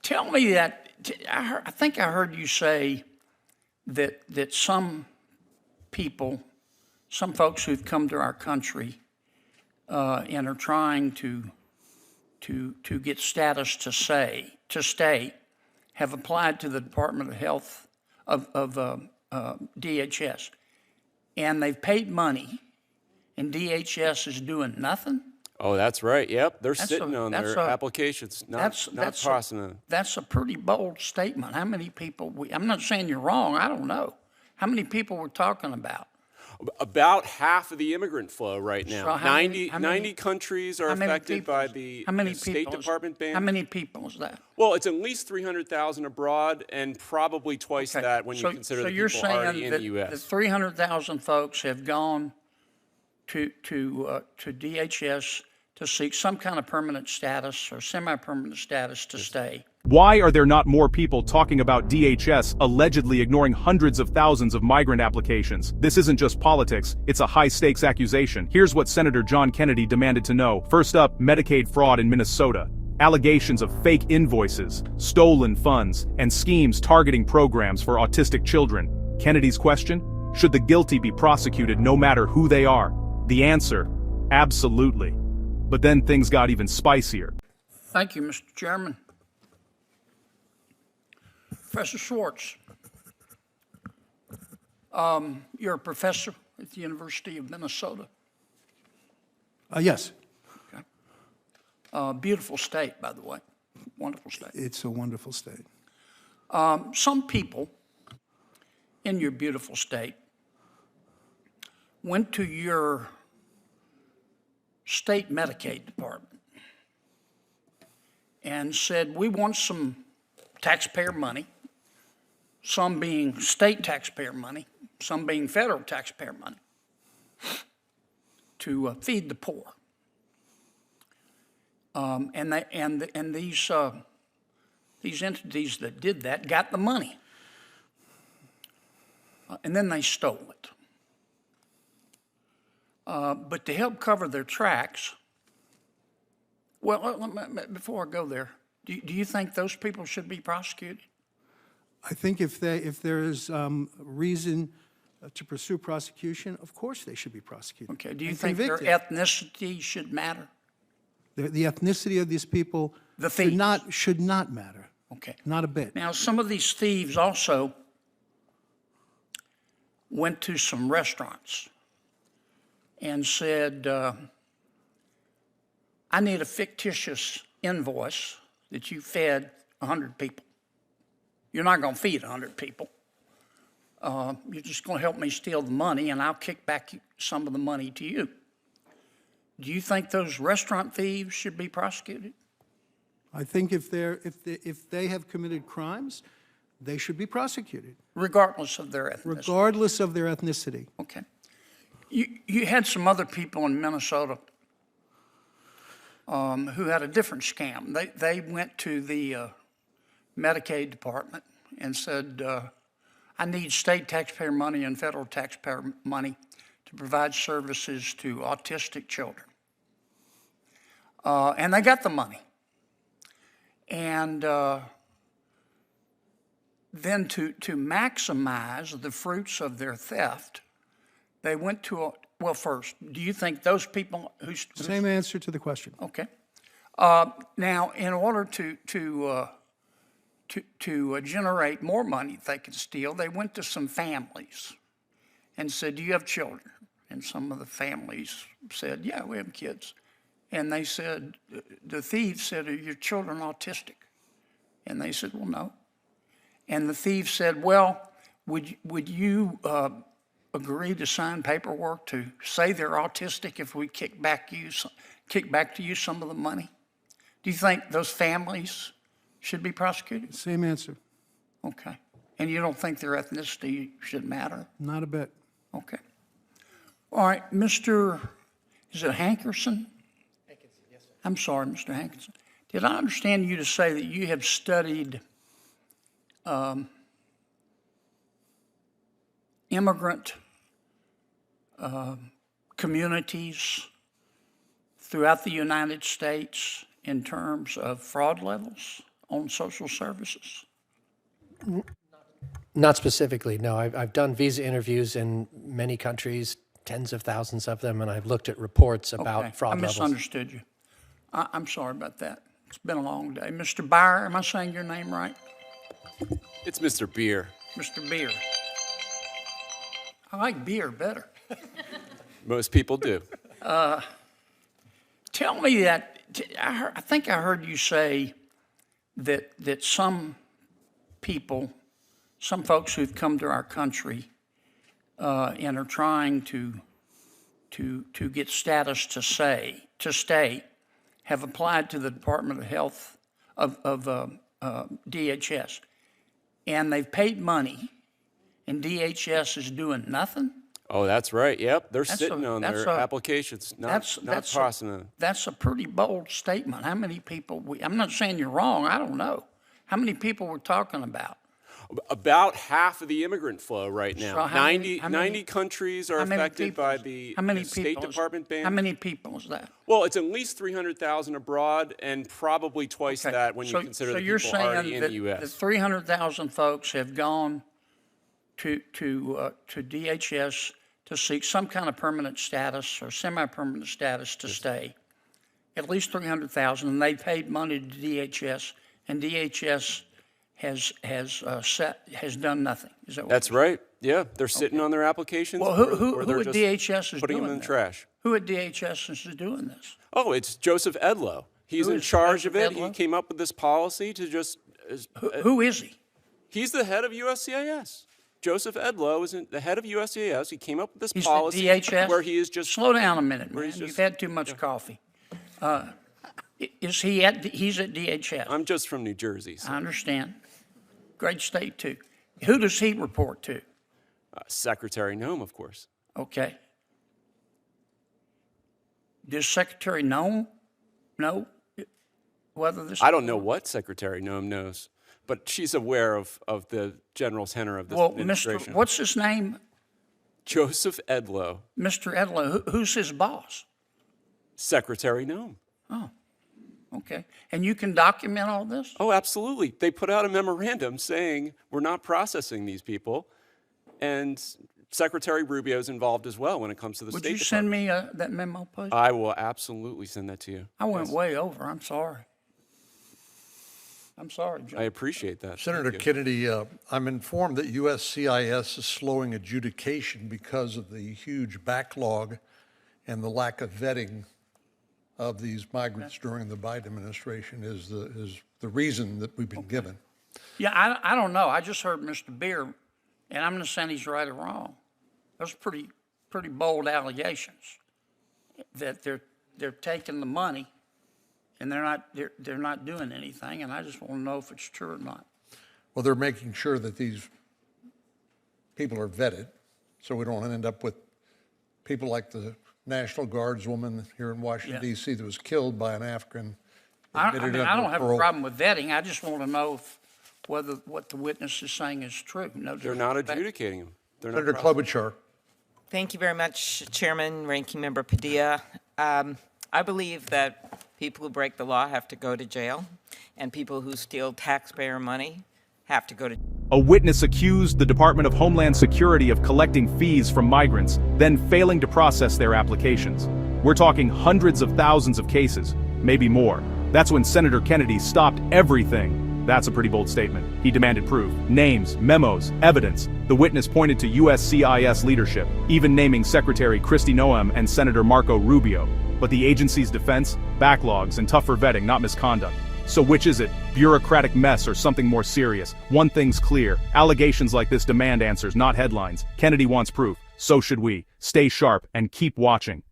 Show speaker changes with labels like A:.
A: Tell me that, I think I heard you say that some people, some folks who've come to our country and are trying to get status to stay, have applied to the Department of Health of DHS, and they've paid money, and DHS is doing nothing?
B: Oh, that's right. Yep, they're sitting on their applications, not processing them.
A: That's a pretty bold statement. How many people, I'm not saying you're wrong, I don't know. How many people we're talking about?
B: About half of the immigrant flow right now.
A: So
B: 90 countries are affected by the State Department ban.
A: How many people is that?
B: Well, it's at least 300,000 abroad and probably twice that when you consider the people already in the U.S.
A: So you're saying that 300,000 folks have gone to DHS to seek some kind of permanent status or semi-permanent status to stay.
C: Why are there not more people talking about DHS allegedly ignoring hundreds of thousands of migrant applications? This isn't just politics, it's a high-stakes accusation. Here's what Senator John Kennedy demanded to know. First up, Medicaid fraud in Minnesota. Allegations of fake invoices, stolen funds, and schemes targeting programs for autistic children. Kennedy's question? Should the guilty be prosecuted no matter who they are? The answer, absolutely. But then things got even spicier.
A: Thank you, Mr. Chairman. Professor Schwartz, you're a professor at the University of Minnesota.
D: Yes.
A: Okay. Beautiful state, by the way. Wonderful state.
D: It's a wonderful state.
A: Some people in your beautiful state went to your state Medicaid department and said, we want some taxpayer money, some being state taxpayer money, some being federal taxpayer money, to feed the poor. And these entities that did that got the money, and then they stole it. But to help cover their tracks, well, before I go there, do you think those people should be prosecuted?
D: I think if there is reason to pursue prosecution, of course they should be prosecuted.
A: Okay. Do you think their ethnicity should matter?
D: The ethnicity of these people should not matter.
A: Okay.
D: Not a bit.
A: Now, some of these thieves also went to some restaurants and said, I need a fictitious invoice that you fed 100 people. You're not going to feed 100 people. You're just going to help me steal the money, and I'll kick back some of the money to you. Do you think those restaurant thieves should be prosecuted?
D: I think if they have committed crimes, they should be prosecuted.
A: Regardless of their ethnicity?
D: Regardless of their ethnicity.
A: Okay. You had some other people in Minnesota who had a different scam. They went to the Medicaid department and said, I need state taxpayer money and federal taxpayer money to provide services to autistic children. And they got the money. And then to maximize the fruits of their theft, they went to well, first, do you think those people
D: Same answer to the question.
A: Okay. Now, in order to generate more money they could steal, they went to some families and said, do you have children? And some of the families said, yeah, we have kids. And they said, the thieves said, are your children autistic? And they said, well, no. And the thief said, well, would you agree to sign paperwork to say they're autistic if we kick back to you some of the money? Do you think those families should be prosecuted?
D: Same answer.
A: Okay. And you don't think their ethnicity should matter?
D: Not a bit.
A: Okay. All right, Mr. Is it Hankerson?
E: Hankinson, yes, sir.
A: I'm sorry, Mr. Hankinson. Did I understand you to say that you have studied immigrant communities throughout the United States in terms of fraud levels? on social services?
E: Not specifically, no. I've done visa interviews in many countries, tens of thousands of them, and I've looked at reports about fraud
A: I
E: levels.
A: misunderstood you. I'm sorry about that. It's been a long day. Mr. Beyer, am I saying your name right?
B: It's Mr. Beer.
A: Mr. Beer. I like beer better.
B: Most people do.
A: Tell me that, I think I heard you say that some people, some folks who've come to our country and are trying to get status to stay, have applied to the Department of Health of DHS, and they've paid money, and DHS is doing nothing?
B: Oh, that's right. Yep, they're sitting on their applications, not processing them.
A: That's a pretty bold statement. How many people, I'm not saying you're wrong, I don't know. How many people we're talking about?
B: About half of the immigrant flow right now.
A: So
B: 90 countries are affected by the State Department ban.
A: How many people is that?
B: Well, it's at least 300,000 abroad and probably twice that when you consider the people already in the U.S.
A: So you're saying that 300,000 folks have gone to DHS to seek some kind of permanent status or semi-permanent status to stay. At least 300,000, and they paid money to DHS, and DHS has done nothing. Is that what
B: That's right. Yeah, they're sitting on their applications.
A: Well,
B: who
A: at DHS is
B: putting
A: doing
B: them in the
A: this?
B: trash?
A: Who at DHS is doing this?
B: Oh, it's Joseph Edlow. He's
A: Who
B: in
A: is
B: charge of
A: Joseph
B: it.
A: Edlow?
B: He came up with this policy to just.
A: Who is he?
B: He's the head of USCIS. Joseph Edlow is the head of USCIS. He came up with this
A: He's
B: policy
A: at DHS?
B: where he is just.
A: Slow down a minute, man.
B: he's
A: You've
B: just-
A: had too much coffee. He's at DHS?
B: I'm just from New Jersey. So.
A: I understand. Great state, too. Who does he report to?
B: Secretary Noem, of course.
A: Okay. Does Secretary Noem know whether this?
B: I don't know what Secretary Noem knows, but she's aware of the general tenor of this administration.
A: What's his name?
B: Joseph Edlow.
A: Mr. Edlow. Who's his boss?
B: Secretary Noem.
A: Oh, okay. And you can document all this?
B: Oh, absolutely. They put out a memorandum saying we're not processing these people, and Secretary Rubio's involved as well when it comes to the State Department.
A: Would you send me that memo, please?
B: I will absolutely send that to you.
A: I went way over. I'm sorry. I'm sorry, John.
B: I appreciate that.
F: Senator Kennedy, I'm informed that USCIS is slowing adjudication because of the huge backlog and the lack of vetting of these migrants during the Biden administration is the reason that we've been given.
A: Yeah, I don't know. I just heard Mr. Beer, and I'm not saying he's right or wrong. Those are pretty bold allegations that they're taking the money and they're not doing anything, and I just want to know if it's true or not.
F: Well, they're making sure that these people are vetted, so we don't end up with people like the National Guards woman here in Washington, D.C. that was killed by an African.
A: I don't have a problem with vetting. I just want to know whether what the witness is saying is true. No,
B: They're not adjudicating them. They're not
F: Senator Klobuchar.
G: Thank you very much, Chairman, Ranking Member Padilla. I believe that people who break the law have to go to jail, and people who steal taxpayer money have to go to.
C: A witness accused the Department of Homeland Security of collecting fees from migrants, then failing to process their applications. We're talking hundreds of thousands of cases, maybe more. That's when Senator Kennedy stopped everything. That's a pretty bold statement. He demanded proof, names, memos, evidence. The witness pointed to USCIS leadership, even naming Secretary Kristi Noem and Senator Marco Rubio. But the agency's defense? Backlogs and tougher vetting, not misconduct. So which is it? Bureaucratic mess or something more serious? One thing's clear. Allegations like this demand answers, not headlines. Kennedy wants proof. So should we. Stay sharp and keep watching.